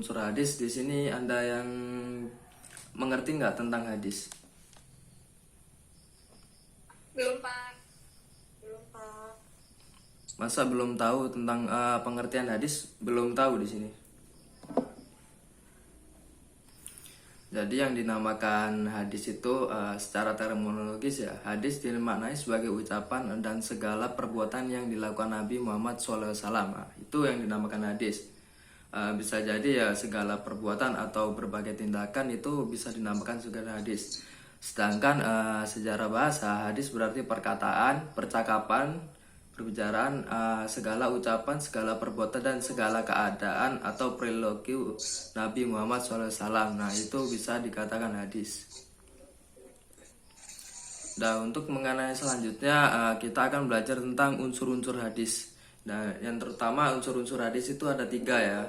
unsur-unsur hadis. Di sini Anda yang mengerti nggak tentang hadis? Belum, Pak. Belum, Pak. Masa belum tahu tentang pengertian hadis? Belum tahu di sini. Jadi yang dinamakan hadis itu secara terminologis ya, hadis dimaknai sebagai ucapan dan segala perbuatan yang dilakukan Nabi Muhammad SAW. Nah, itu yang dinamakan hadis. Bisa jadi ya segala perbuatan atau berbagai tindakan itu bisa dinamakan sebagai hadis. Sedangkan sejarah bahasa, hadis berarti perkataan, percakapan, perbicaraan, segala ucapan, segala perbuatan dan segala keadaan atau perilaku Nabi Muhammad SAW. Nah, itu bisa dikatakan hadis. Dan untuk mengenai selanjutnya kita akan belajar tentang unsur-unsur hadis. Nah, yang terutama unsur-unsur hadis itu ada 3 ya.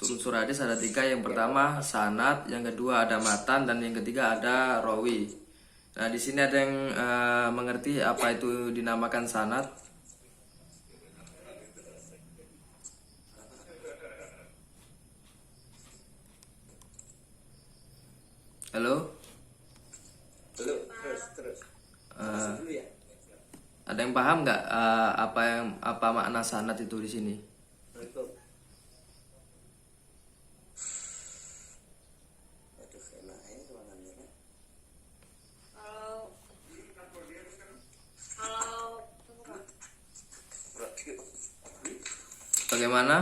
Unsur hadis ada 3. Yang pertama sanad, yang kedua ada matan, dan yang ketiga ada rawi. Nah, di sini ada yang mengerti apa itu dinamakan sanad? Halo? Halo, terus. Dulu ya. Ada yang paham nggak apa makna sanad itu di sini? Assalamualaikum. Aduh, enak ya ruangannya. Bagaimana?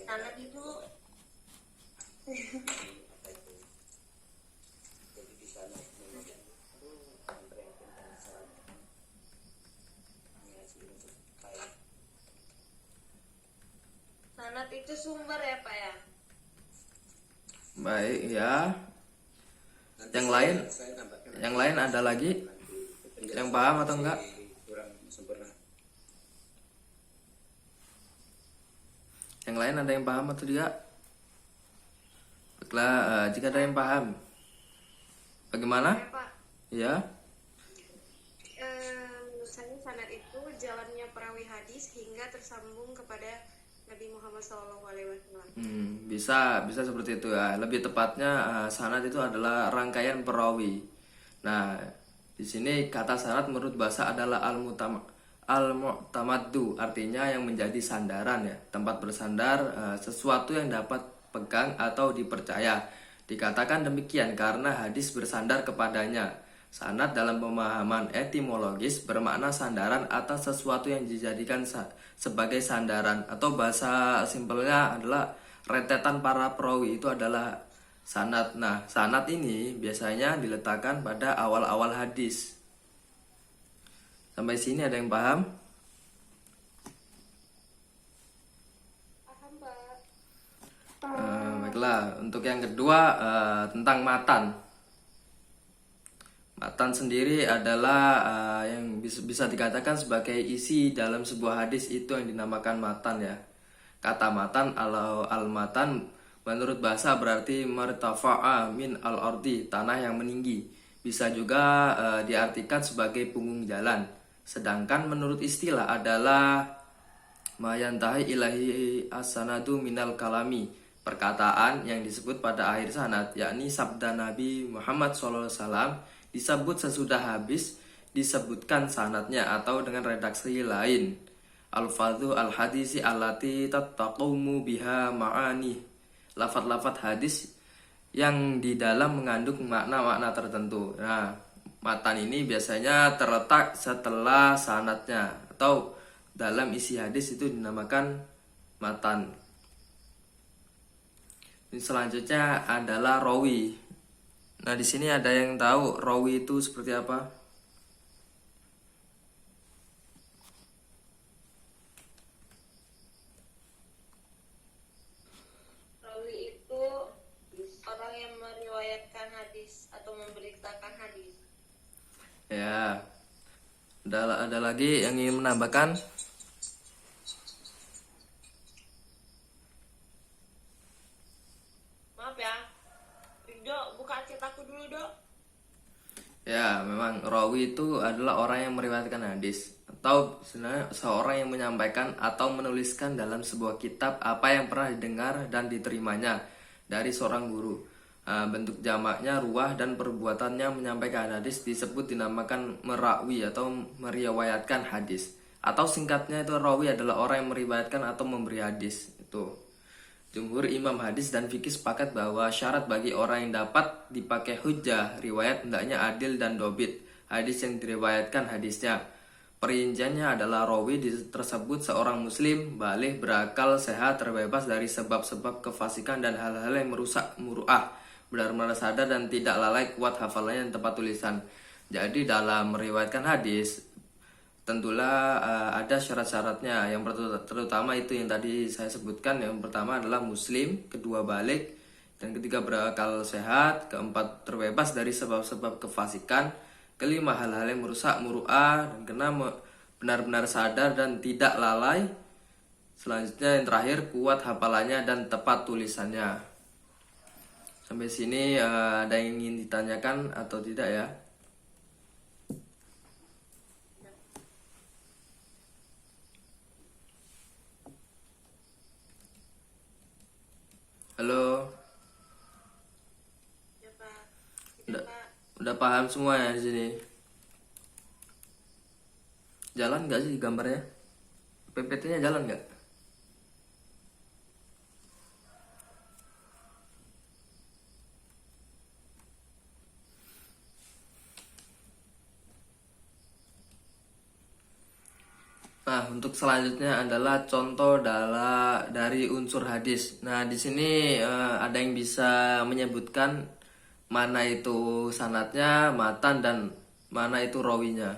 Sanad itu Jadi di sana sanad itu sumber ya, Pak ya? Baik ya. Yang lain ada lagi yang paham atau enggak? kurang sempurna. Yang lain ada yang paham atau tidak? Baiklah, jika ada yang paham, bagaimana? Ya, Pak. Ya. Menurut saya sanad itu jalannya perawi hadis hingga tersambung kepada Nabi Muhammad SAW. Bisa seperti itu ya. Lebih tepatnya sanad itu adalah rangkaian perawi. Nah, di sini kata sanad menurut bahasa adalah al-mu'tamaddu, artinya yang menjadi sandaran ya, tempat bersandar, sesuatu yang dapat pegang atau dipercaya. Dikatakan demikian karena hadis bersandar kepadanya. Sanad dalam pemahaman etimologis bermakna sandaran atas sesuatu yang dijadikan sebagai sandaran, atau bahasa simpelnya adalah rentetan para perawi itu adalah sanad. Nah, sanad ini biasanya diletakkan pada awal-awal hadis. Sampai sini ada yang paham? Paham, Pak. Baiklah, untuk yang kedua tentang matan. Matan sendiri adalah yang bisa dikatakan sebagai isi dalam sebuah hadis, itu yang dinamakan matan ya. Kata matan atau al-matan menurut bahasa berarti martafa'a min al-ardi, tanah yang meninggi. Bisa juga diartikan sebagai punggung jalan. Sedangkan menurut istilah adalah mayantahi ilahi as-sanadu minal kalami, perkataan yang disebut pada akhir sanad, yakni sabda Nabi Muhammad SAW disebut sesudah habis disebutkan sanadnya atau dengan redaksi lain. Al-fadhu al-hadisi allati tattaqumu biha ma'ani, lafat-lafat hadis yang di dalam mengandung makna-makna tertentu. Nah, matan ini biasanya terletak setelah sanadnya atau dalam isi hadis, itu dinamakan matan. Ini selanjutnya adalah rawi. Nah, di sini ada yang tahu rawi itu seperti apa? Rawi itu orang yang meriwayatkan hadis atau memberitakan hadis. Ya. Ada lagi yang ingin menambahkan? Maaf ya, Ridho buka paket aku dulu, Dok. Ya, memang rawi itu adalah orang yang meriwayatkan hadis atau sebenarnya seorang yang menyampaikan atau menuliskan dalam sebuah kitab apa yang pernah didengar dan diterimanya dari seorang guru. Bentuk jamaknya ruwah dan perbuatannya menyampaikan hadis disebut dinamakan merakwi atau meriwayatkan hadis. Atau singkatnya itu rawi adalah orang yang meriwayatkan atau memberi hadis. Itu. Jumhur imam hadis dan fikih sepakat bahwa syarat bagi orang yang dapat dipakai hujjah riwayat hendaknya adil dan dobit hadis yang diriwayatkan hadisnya. Perinciannya adalah rawi tersebut seorang muslim, baligh, berakal, sehat, terbebas dari sebab-sebab kefasikan dan hal-hal yang merusak muru'ah, benar-benar sadar dan tidak lalai, kuat hafalannya dan tepat tulisan. Jadi dalam meriwayatkan hadis tentulah ada syarat-syaratnya. Yang terutama itu yang tadi saya sebutkan. Yang pertama adalah muslim, kedua baligh, dan ketiga berakal sehat, keempat terbebas dari sebab-sebab kefasikan, kelima hal-hal yang merusak muru'ah, dan keenam benar-benar sadar dan tidak lalai. Selanjutnya yang terakhir kuat hafalannya dan tepat tulisannya. Sampai sini ada yang ingin ditanyakan atau tidak ya? Halo, Ya, Pak. udah, Tidak, Pak. udah paham semua ya di sini? Jalan nggak sih gambarnya? PPT-nya jalan nggak? Nah, untuk selanjutnya adalah contoh dari unsur hadis. Nah, di sini ada yang bisa menyebutkan mana itu sanatnya, matan, dan mana itu rawinya.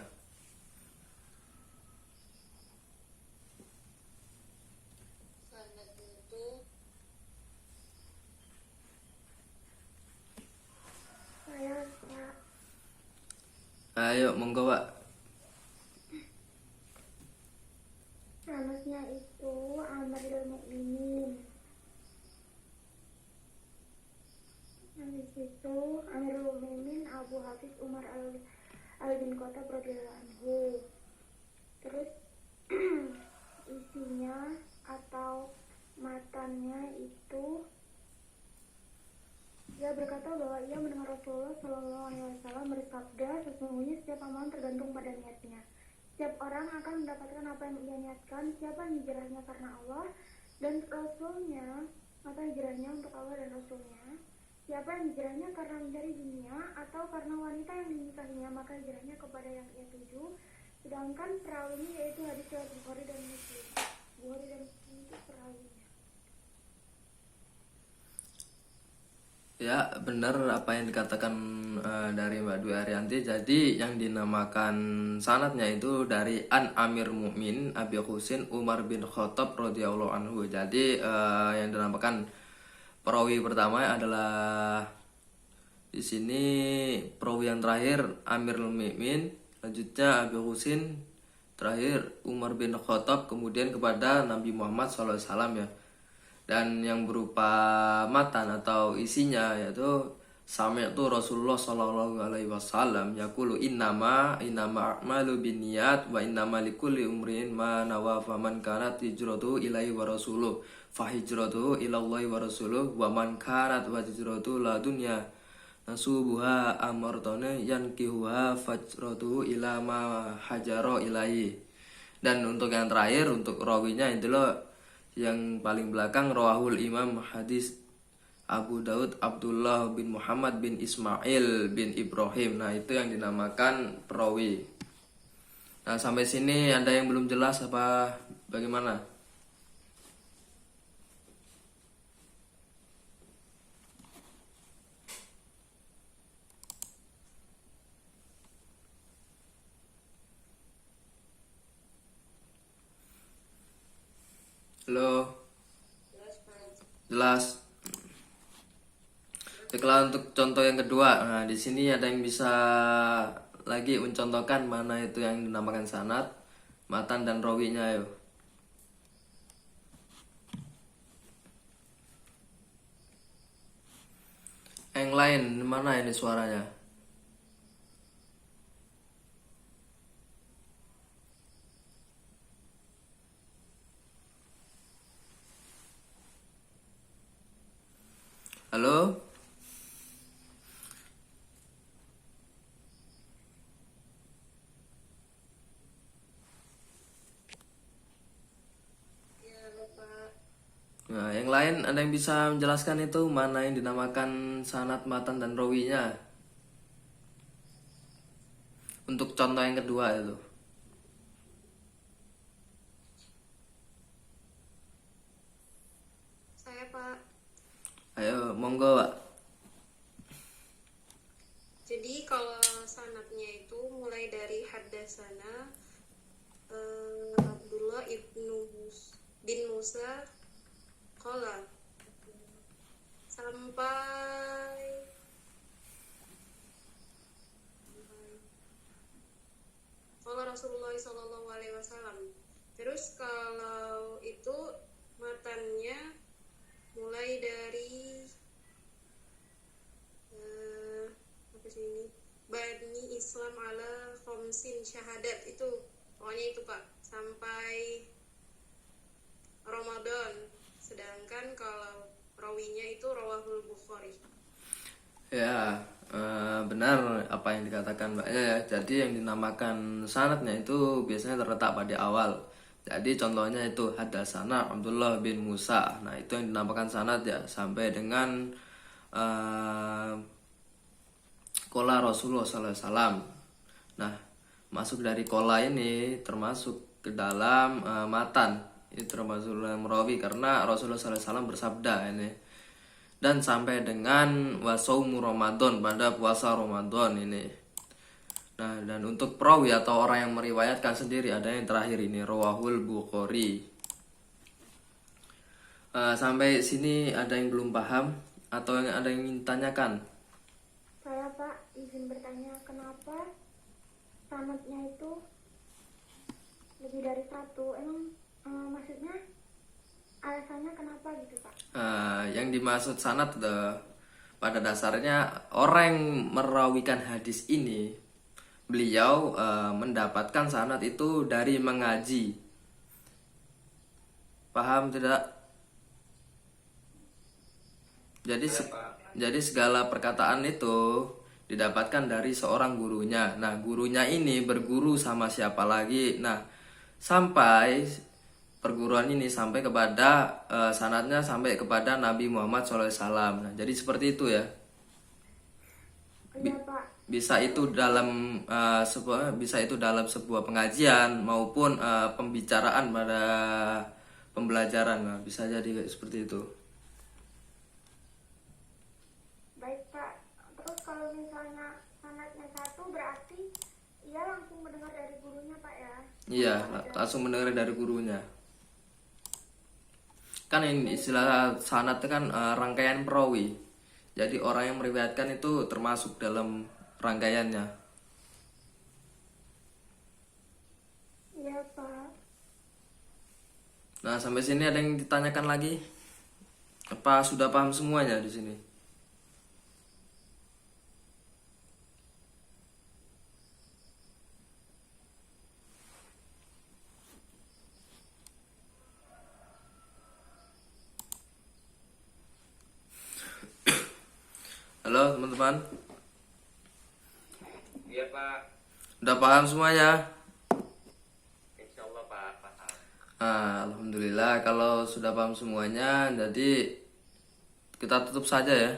Sanad itu Saya Pak, Ayo, monggo Pak. namanya itu Amirul Mukminin. Habis itu Amirul Mukminin Abu Hafiz Umar bin Khattab radhiyallahu anhu. Terus isinya atau matannya itu dia berkata bahwa ia mendengar Rasulullah Shallallahu Alaihi Wasallam bersabda, sesungguhnya setiap amalan tergantung pada niatnya. Setiap orang akan mendapatkan apa yang ia niatkan. Siapa hijrahnya karena Allah dan Rasulnya, maka hijrahnya untuk Allah dan Rasulnya. Siapa yang hijrahnya karena mencari dunia atau karena wanita yang dinikahinya, maka hijrahnya kepada yang ia tuju. Sedangkan perawinya yaitu hadis riwayat Bukhari dan Muslim. Bukhari dan Muslim itu perawinya. Ya, benar apa yang dikatakan dari Mbak Dwi Arianti. Jadi yang dinamakan sanadnya itu dari An Amir Mukmin Abi Husin Umar bin Khattab radhiyallahu anhu. Jadi yang dinamakan perawi pertama adalah di sini perawi yang terakhir Amirul Mukmin, selanjutnya Abi Husin, terakhir Umar bin Khattab, kemudian kepada Nabi Muhammad SAW ya. Dan yang berupa matan atau isinya yaitu sami'tu Rasulullah sallallahu alaihi wasallam yaqulu innama a'malu binniyat wa innama likulli umrin ma nawa faman kanat hijratuhu ilaihi wa rasuluh fa hijratuhu ila Allahi wa rasuluh wa man kanat hijratuhu la dunya nasubuha amartana yankihuha fajratuhu ila ma hajara ilaihi. Dan untuk yang terakhir untuk rawinya itulah yang paling belakang rawahul imam hadis Abu Daud Abdullah bin Muhammad bin Ismail bin Ibrahim. Nah, itu yang dinamakan perawi. Nah, sampai sini ada yang belum jelas apa bagaimana? Halo, jelas, Pak. jelas. Baiklah, untuk contoh yang kedua. Nah, di sini ada yang bisa lagi mencontohkan mana itu yang dinamakan sanad, matan, dan rawinya ayo. Yang lain mana ini suaranya? Halo? Ya, Bapak. Nah, yang lain ada yang bisa menjelaskan itu mana yang dinamakan sanad, matan, dan rawinya? Untuk contoh yang kedua itu. Saya, Pak. Ayo, monggo, Pak. Jadi kalau sanadnya itu mulai dari Haddasana Abdullah bin Musa Qala sampai Qala Rasulullah Shallallahu Alaihi Wasallam. Terus kalau itu matannya mulai dari apa sih ini, Bani Islam ala khomsin syahadat, itu pokoknya itu Pak, sampai Ramadan. Sedangkan kalau rawinya itu rawahul Bukhari. Ya, benar apa yang dikatakan Mbaknya ya. Jadi yang dinamakan sanadnya itu biasanya terletak pada awal. Jadi contohnya itu Hadasana Abdullah bin Musa. Nah, itu yang dinamakan sanad ya, sampai dengan kola Rasulullah SAW. Nah, masuk dari kola ini termasuk ke dalam matan. Itu termasuk dalam rawi karena Rasulullah SAW bersabda ini. Dan sampai dengan wasaumu Ramadan, pada puasa Ramadan ini. Nah, dan untuk perawi atau orang yang meriwayatkan sendiri ada yang terakhir ini rawahul Bukhari. Sampai sini ada yang belum paham atau yang ada yang ingin tanyakan? Saya Pak izin bertanya, kenapa sanadnya itu lebih dari satu? Emang maksudnya alasannya kenapa gitu Pak? Yang dimaksud sanad pada dasarnya orang yang merawikan hadis ini, beliau mendapatkan sanad itu dari mengaji. Paham tidak? Jadi segala perkataan itu didapatkan dari seorang gurunya. Nah, gurunya ini berguru sama siapa lagi? Nah, sampai perguruan ini sampai kepada sanadnya sampai kepada Nabi Muhammad SAW. Nah, jadi seperti itu ya. Iya Pak. Bisa itu dalam sebuah pengajian maupun pembicaraan pada pembelajaran. Nah, bisa jadi kayak seperti itu. Baik Pak. Terus kalau misalnya sanadnya satu berarti ia langsung mendengar dari gurunya Pak ya? Iya, langsung mendengar dari gurunya. Kan ini istilah sanad itu kan rangkaian perawi. Jadi orang yang meriwayatkan itu termasuk dalam rangkaiannya. Iya Pak. Nah, sampai sini ada yang ditanyakan lagi? Apa sudah paham semuanya di sini? Halo teman-teman, Iya Pak, udah paham semuanya? insya Allah Pak paham. Alhamdulillah kalau sudah paham semuanya, jadi kita tutup saja ya.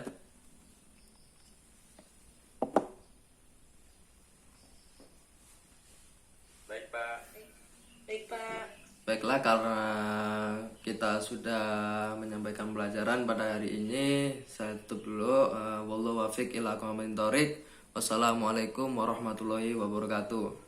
Baik Pak. Baik Pak. Baiklah, karena kita sudah menyampaikan pelajaran pada hari ini, saya tutup dulu. Wallahu wafiq ila aqwamit thoriq. Wassalamualaikum warahmatullahi wabarakatuh.